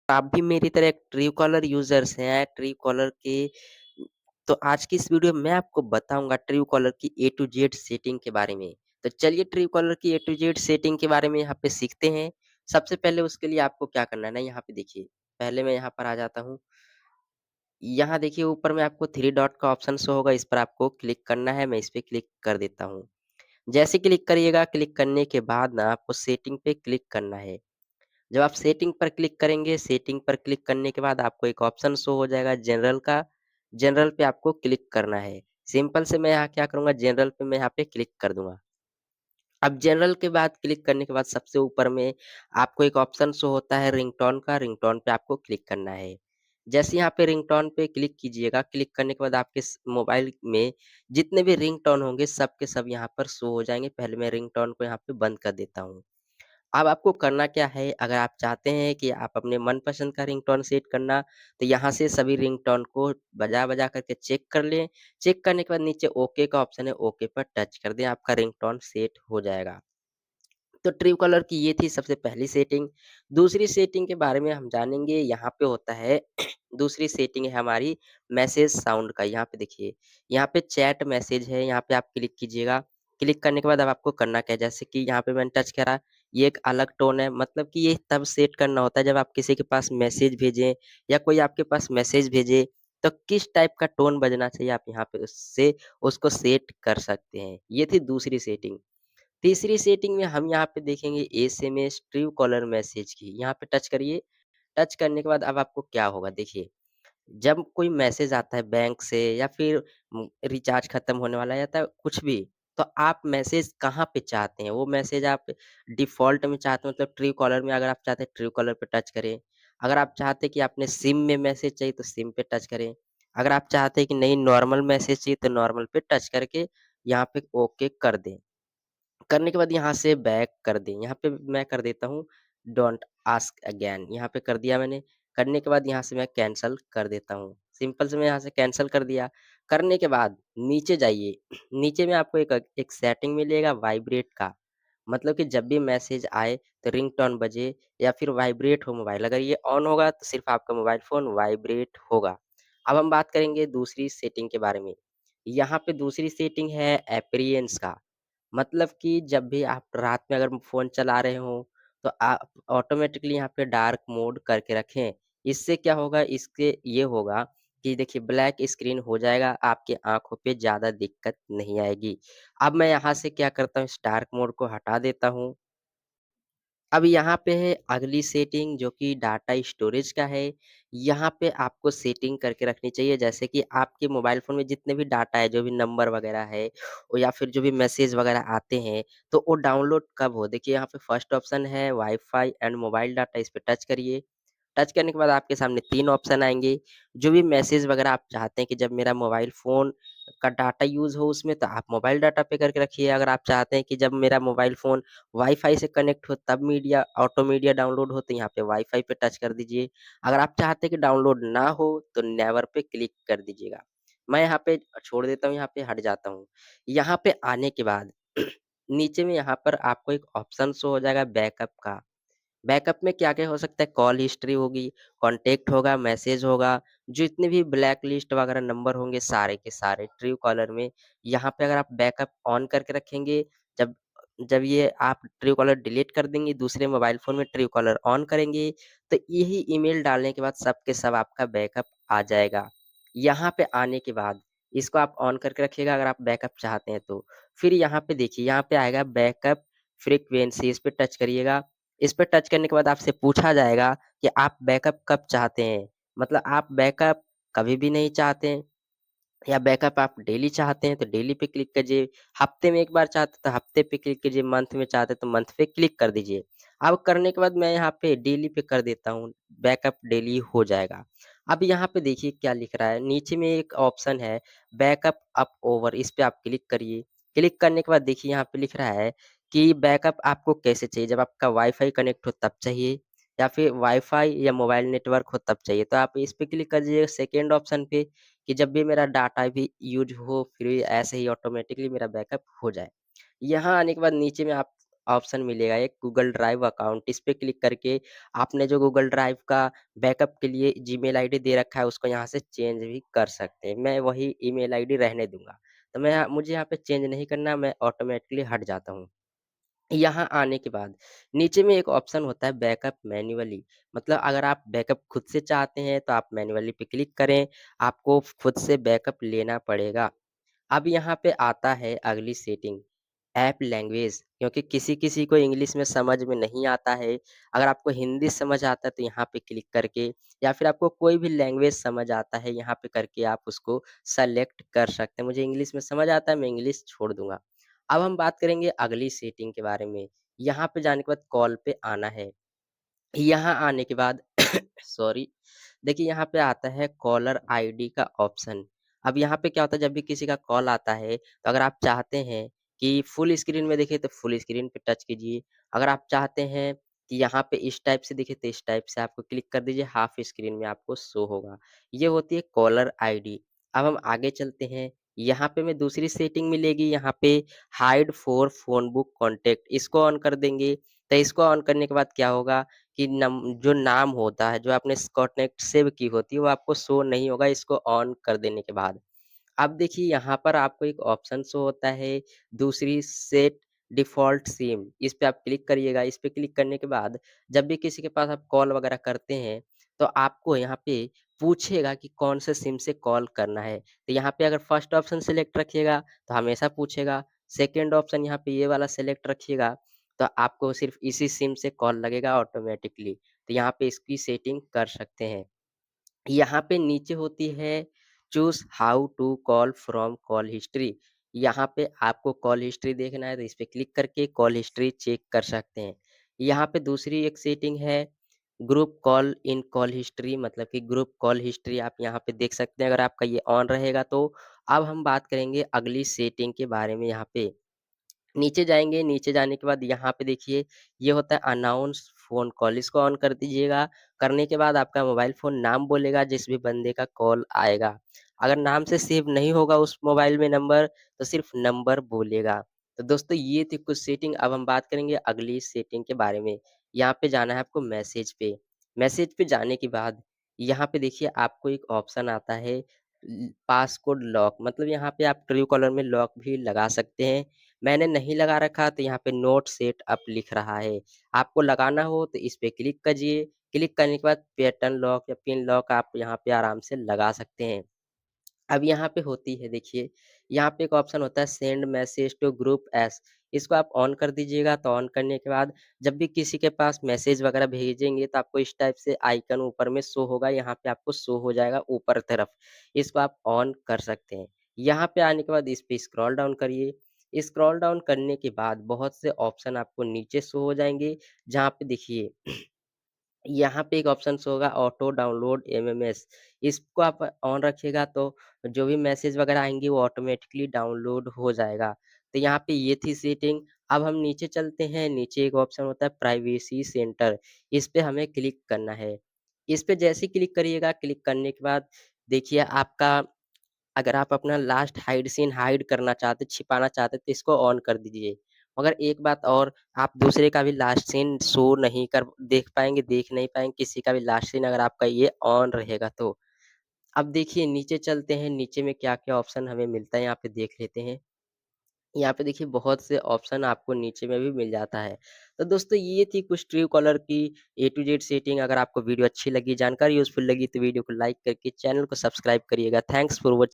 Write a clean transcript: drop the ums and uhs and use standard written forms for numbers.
आप भी मेरी तरह एक ट्रूकॉलर यूज़र्स हैं, ट्रूकॉलर के तो आज की इस वीडियो में मैं आपको बताऊँगा ट्रूकॉलर की ए टू जेड सेटिंग के बारे में। तो चलिए ट्रूकॉलर की ए टू जेड सेटिंग के बारे में यहाँ पे सीखते हैं। सबसे पहले उसके लिए आपको क्या करना है ना यहाँ पे देखिए, पहले मैं यहाँ पर आ जाता हूँ। यहाँ देखिए ऊपर में आपको 3 डॉट का ऑप्शन शो होगा, इस पर आपको क्लिक करना है, मैं इस पे क्लिक कर देता हूँ। जैसे क्लिक करिएगा, क्लिक करने के बाद ना आपको सेटिंग पे क्लिक करना है। जब आप सेटिंग पर क्लिक करेंगे, सेटिंग पर क्लिक करने के बाद आपको एक ऑप्शन शो हो जाएगा जनरल का, जनरल पे आपको क्लिक करना है। सिंपल से मैं यहाँ क्या करूँगा जनरल पे मैं यहाँ पे क्लिक कर दूँगा। अब जनरल के बाद क्लिक करने के बाद सबसे ऊपर में आपको एक ऑप्शन शो होता है रिंगटोन का, रिंगटोन पे आपको क्लिक करना है। जैसे यहाँ पे रिंगटोन पे क्लिक कीजिएगा, क्लिक करने के बाद आपके मोबाइल में जितने भी रिंगटोन होंगे सब के सब यहाँ पर शो हो जाएँगे। पहले मैं रिंगटोन को यहाँ पे बंद कर देता हूँ। अब आपको करना क्या है, अगर आप चाहते हैं कि आप अपने मनपसंद का रिंगटोन सेट करना, तो यहाँ से सभी रिंगटोन को बजा-बजा करके चेक कर लें। चेक करने के बाद नीचे ओके का ऑप्शन है, ओके पर टच कर दें, आपका रिंगटोन सेट हो जाएगा। तो ट्रू कलर की ये थी सबसे पहली सेटिंग। दूसरी सेटिंग के बारे में हम जानेंगे, यहाँ पे होता है दूसरी सेटिंग है हमारी मैसेज साउंड का। यहाँ पे देखिए, यहाँ पे चैट मैसेज है, यहाँ पे आप क्लिक कीजिएगा। क्लिक करने के बाद अब आपको करना क्या है, जैसे कि यहाँ पे मैंने टच करा, ये एक अलग टोन है, मतलब कि ये तब सेट करना होता है जब आप किसी के पास मैसेज भेजें या कोई आपके पास मैसेज भेजे, तो किस टाइप का टोन बजना चाहिए आप यहाँ पे उससे उसको सेट कर सकते हैं। ये थी दूसरी सेटिंग। तीसरी सेटिंग में हम यहाँ पे देखेंगे एसएमएस ट्रू कॉलर मैसेज की। यहाँ पे टच करिए, टच करने के बाद अब आपको क्या होगा देखिए, जब कोई मैसेज आता है बैंक से या फिर रिचार्ज खत्म होने वाला है या तो कुछ भी, तो आप मैसेज कहाँ पे चाहते हैं? वो मैसेज आप डिफ़ॉल्ट में चाहते हैं, मतलब ट्रू कॉलर में अगर आप चाहते हैं ट्रू कॉलर पे टच करें। अगर आप चाहते हैं कि अपने सिम में मैसेज चाहिए तो सिम पे टच करें। अगर आप चाहते हैं कि नहीं नॉर्मल मैसेज चाहिए तो नॉर्मल पे टच करके यहाँ पे ओके कर दें। करने के बाद यहाँ से बैक कर दें। यहाँ पे मैं कर देता हूँ डोंट आस्क अगेन, यहाँ पे कर दिया मैंने। करने के बाद यहाँ से मैं कैंसल कर देता हूँ। सिंपल से मैं यहाँ से कैंसल कर दिया। करने के बाद नीचे जाइए, नीचे में आपको एक सेटिंग मिलेगा वाइब्रेट का। मतलब कि जब भी मैसेज आए तो रिंगटोन बजे या फिर वाइब्रेट हो मोबाइल। अगर ये ऑन होगा तो सिर्फ़ आपका मोबाइल फ़ोन वाइब्रेट होगा। अब हम बात करेंगे दूसरी सेटिंग के बारे में। यहाँ पे दूसरी सेटिंग है एपियरेंस का। मतलब कि जब भी आप रात में अगर फ़ोन चला रहे हों, तो आप ऑटोमैटिकली यहाँ पे डार्क मोड करके रखें। इससे क्या होगा, इसके ये होगा कि देखिए ब्लैक स्क्रीन हो जाएगा, आपकी आँखों पे ज़्यादा दिक्कत नहीं आएगी। अब मैं यहाँ से क्या करता हूँ, इस डार्क मोड को हटा देता हूँ। अब यहाँ पे है अगली सेटिंग जो कि डाटा स्टोरेज का है। यहाँ पे आपको सेटिंग करके रखनी चाहिए, जैसे कि आपके मोबाइल फ़ोन में जितने भी डाटा है, जो भी नंबर वगैरह है या फिर जो भी मैसेज वगैरह आते हैं, तो वो डाउनलोड कब हो? देखिए यहाँ पे फर्स्ट ऑप्शन है वाई-फाई एंड मोबाइल डाटा, इस पे टच करिए। टच करने के बाद आपके सामने 3 ऑप्शन आएँगे। जो भी मैसेज वगैरह आप चाहते हैं कि जब मेरा मोबाइल फ़ोन का डाटा यूज़ हो उसमें, तो आप मोबाइल डाटा पे करके रखिए। अगर आप चाहते हैं कि जब मेरा मोबाइल फ़ोन वाई-फाई से कनेक्ट हो तब मीडिया ऑटो मीडिया डाउनलोड हो, तो यहाँ पे वाई-फाई पे टच कर दीजिए। अगर आप चाहते हैं कि डाउनलोड ना हो तो नेवर पे क्लिक कर दीजिएगा। मैं यहाँ पे छोड़ देता हूँ, यहाँ पे हट जाता हूँ। यहाँ पे आने के बाद नीचे में यहाँ पर आपको एक ऑप्शन शो हो जाएगा बैकअप का। बैकअप में क्या-क्या हो सकता है, कॉल हिस्ट्री होगी, कॉन्टैक्ट होगा, मैसेज होगा, जितने भी ब्लैक लिस्ट वगैरह नंबर होंगे सारे के सारे ट्रू कॉलर में, यहाँ पे अगर आप बैकअप ऑन करके रखेंगे, जब जब ये आप ट्रू कॉलर डिलीट कर देंगे, दूसरे मोबाइल फ़ोन में ट्रू कॉलर ऑन करेंगे, तो यही ईमेल डालने के बाद सब के सब आपका बैकअप आ जाएगा। यहाँ पे आने के बाद इसको आप ऑन करके रखिएगा अगर आप बैकअप चाहते हैं तो। फिर यहाँ पे देखिए, यहाँ पे आएगा बैकअप फ्रीक्वेंसी, इस पे टच करिएगा। इस पे टच करने के बाद आपसे पूछा जाएगा कि आप बैकअप कब चाहते हैं? मतलब आप बैकअप कभी भी नहीं चाहते हैं या बैकअप आप डेली चाहते हैं तो डेली पे क्लिक कीजिए, हफ्ते में 1 बार चाहते हैं तो हफ्ते पे क्लिक कीजिए, मंथ में चाहते हैं तो मंथ पे क्लिक कर दीजिए। अब करने के बाद मैं यहाँ पे डेली पे कर देता हूँ, बैकअप डेली हो जाएगा। अब यहाँ पे देखिए क्या लिख रहा है, नीचे में एक ऑप्शन है बैकअप अप ओवर, इस पे आप क्लिक करिए। क्लिक करने के बाद देखिए यहाँ पे लिख रहा है कि बैकअप आपको कैसे चाहिए, जब आपका वाई-फाई कनेक्ट हो तब चाहिए या फिर वाई-फाई या मोबाइल नेटवर्क हो तब चाहिए। तो आप इस पे क्लिक कर दीजिए सेकंड ऑप्शन पे कि जब भी मेरा डाटा भी यूज़ हो, फिर भी ऐसे ही ऑटोमैटिकली मेरा बैकअप हो जाए। यहाँ आने के बाद नीचे में आप ऑप्शन मिलेगा एक गूगल ड्राइव अकाउंट, इस पे क्लिक करके आपने जो गूगल ड्राइव का बैकअप के लिए जीमेल आईडी दे रखा है उसको यहाँ से चेंज भी कर सकते हैं। मैं वही ईमेल आईडी रहने दूँगा। तो मुझे यहाँ पे चेंज नहीं करना, मैं ऑटोमैटिकली हट जाता हूँ। यहाँ आने के बाद नीचे में एक ऑप्शन होता है बैकअप मैन्युअली, मतलब अगर आप बैकअप खुद से चाहते हैं तो आप मैन्युअली पे क्लिक करें, आपको खुद से बैकअप लेना पड़ेगा। अब यहाँ पे आता है अगली सेटिंग, ऐप लैंग्वेज, क्योंकि किसी-किसी को इंग्लिश में समझ में नहीं आता है। अगर आपको हिंदी समझ आता है तो यहाँ पे क्लिक करके, या फिर आपको कोई भी लैंग्वेज समझ आता है यहाँ पे करके आप उसको सेलेक्ट कर सकते हैं। मुझे इंग्लिश में समझ आता है, मैं इंग्लिश छोड़ दूँगा। अब हम बात करेंगे अगली सेटिंग के बारे में। यहाँ पे जाने के बाद कॉल पे आना है। यहाँ आने के बाद सॉरी, देखिए यहाँ पे आता है कॉलर आईडी का ऑप्शन। अब यहाँ पे क्या होता है, जब भी किसी का कॉल आता है तो अगर आप चाहते हैं कि फुल स्क्रीन में दिखे तो फुल स्क्रीन पे टच कीजिए। अगर आप चाहते हैं कि यहाँ पे इस टाइप से दिखे तो इस टाइप से आपको क्लिक कर दीजिए, हाफ स्क्रीन में आपको शो होगा। ये होती है कॉलर आईडी। अब हम आगे चलते हैं। यहाँ पे हमें दूसरी सेटिंग मिलेगी, यहाँ पे hide for phone book contact, इसको ऑन कर देंगे। तो इसको ऑन करने के बाद क्या होगा कि जो नाम होता है, जो आपने कॉन्टैक्ट सेव की होती है, वो आपको शो नहीं होगा इसको ऑन कर देने के बाद। अब देखिए यहाँ पर आपको एक ऑप्शन शो होता है, दूसरी सेट डिफ़ॉल्ट सिम, इस पे आप क्लिक करिएगा। इस पे क्लिक करने के बाद जब भी किसी के पास आप कॉल वगैरह करते हैं, तो आपको यहाँ पे पूछेगा कि कौन से सिम से कॉल करना है। तो यहाँ पे अगर फर्स्ट ऑप्शन सेलेक्ट रखिएगा, तो हमेशा पूछेगा। सेकंड ऑप्शन यहाँ पे ये वाला सेलेक्ट रखिएगा, तो आपको सिर्फ़ इसी सिम से कॉल लगेगा ऑटोमैटिकली। तो यहाँ पे इसकी सेटिंग कर सकते हैं। यहाँ पे नीचे होती है choose how to call from call history. यहाँ पे आपको कॉल हिस्ट्री देखना है तो इस पे क्लिक करके कॉल हिस्ट्री चेक कर सकते हैं। यहाँ पे दूसरी एक सेटिंग है group call in call history, मतलब कि ग्रुप कॉल हिस्ट्री आप यहाँ पे देख सकते हैं अगर आपका ये ऑन रहेगा तो। अब हम बात करेंगे अगली सेटिंग के बारे में। यहाँ पे नीचे जाएँगे, नीचे जाने के बाद यहाँ पे देखिए ये होता है अनाउंस फ़ोन कॉल, इसको ऑन कर दीजिएगा। करने के बाद आपका मोबाइल फ़ोन नाम बोलेगा जिस भी बंदे का कॉल आएगा। अगर नाम से सेव नहीं होगा उस मोबाइल में नंबर, तो सिर्फ़ नंबर बोलेगा। तो दोस्तों ये थी कुछ सेटिंग, अब हम बात करेंगे अगली सेटिंग के बारे में। यहाँ पे जाना है आपको मैसेज पे। मैसेज पे जाने के बाद यहाँ पे देखिए आपको एक ऑप्शन आता है पासकोड लॉक, मतलब यहाँ पे आप ट्रू कॉलर में लॉक भी लगा सकते हैं। मैंने नहीं लगा रखा तो यहाँ पे नोट सेट अप लिख रहा है। आपको लगाना हो तो इस पे क्लिक कीजिए। क्लिक करने के बाद पैटर्न लॉक या पिन लॉक आप यहाँ पे आराम से लगा सकते हैं। अब यहाँ पे होती है देखिए, यहाँ पे एक ऑप्शन होता है send message to groups, इसको आप ऑन कर दीजिएगा। तो ऑन करने के बाद जब भी किसी के पास मैसेज वगैरह भेजेंगे तो आपको इस टाइप से आइकन ऊपर में शो होगा, यहाँ पे आपको शो हो जाएगा ऊपर तरफ, इसको आप ऑन कर सकते हैं। यहाँ पे आने के बाद इस पे स्क्रॉल डाउन करिए। स्क्रॉल डाउन करने के बाद बहुत से ऑप्शन आपको नीचे शो हो जाएँगे, जहाँ पे देखिए यहाँ पे एक ऑप्शन शो होगा ऑटो डाउनलोड एमएमएस, इसको आप ऑन रखिएगा तो जो भी मैसेज वगैरह आएँगे वो ऑटोमेटिकली डाउनलोड हो जाएगा। तो यहाँ पे ये थी सेटिंग। अब हम नीचे चलते हैं, नीचे एक ऑप्शन होता है प्राइवेसी सेंटर, इस पे हमें क्लिक करना है। इस पे जैसे ही क्लिक करिएगा, क्लिक करने के बाद देखिए आपका, अगर आप अपना लास्ट हाइड सीन हाइड करना चाहते, छिपाना चाहते तो इसको ऑन कर दीजिए। मगर एक बात और, आप दूसरे का भी लास्ट सीन शो नहीं कर देख पाएँगे, देख नहीं पाएँगे किसी का भी लास्ट सीन अगर आपका ये ऑन रहेगा तो। अब देखिए नीचे चलते हैं, नीचे में क्या-क्या ऑप्शन हमें मिलता है यहाँ पे देख लेते हैं। यहाँ पे देखिए बहुत से ऑप्शन आपको नीचे में भी मिल जाता है। तो दोस्तों ये थी कुछ ट्रू कॉलर की ए टू जेड सेटिंग। अगर आपको वीडियो अच्छी लगी, जानकारी यूज़फुल लगी तो वीडियो को लाइक करके चैनल को सब्सक्राइब करिएगा। Thanks for watching.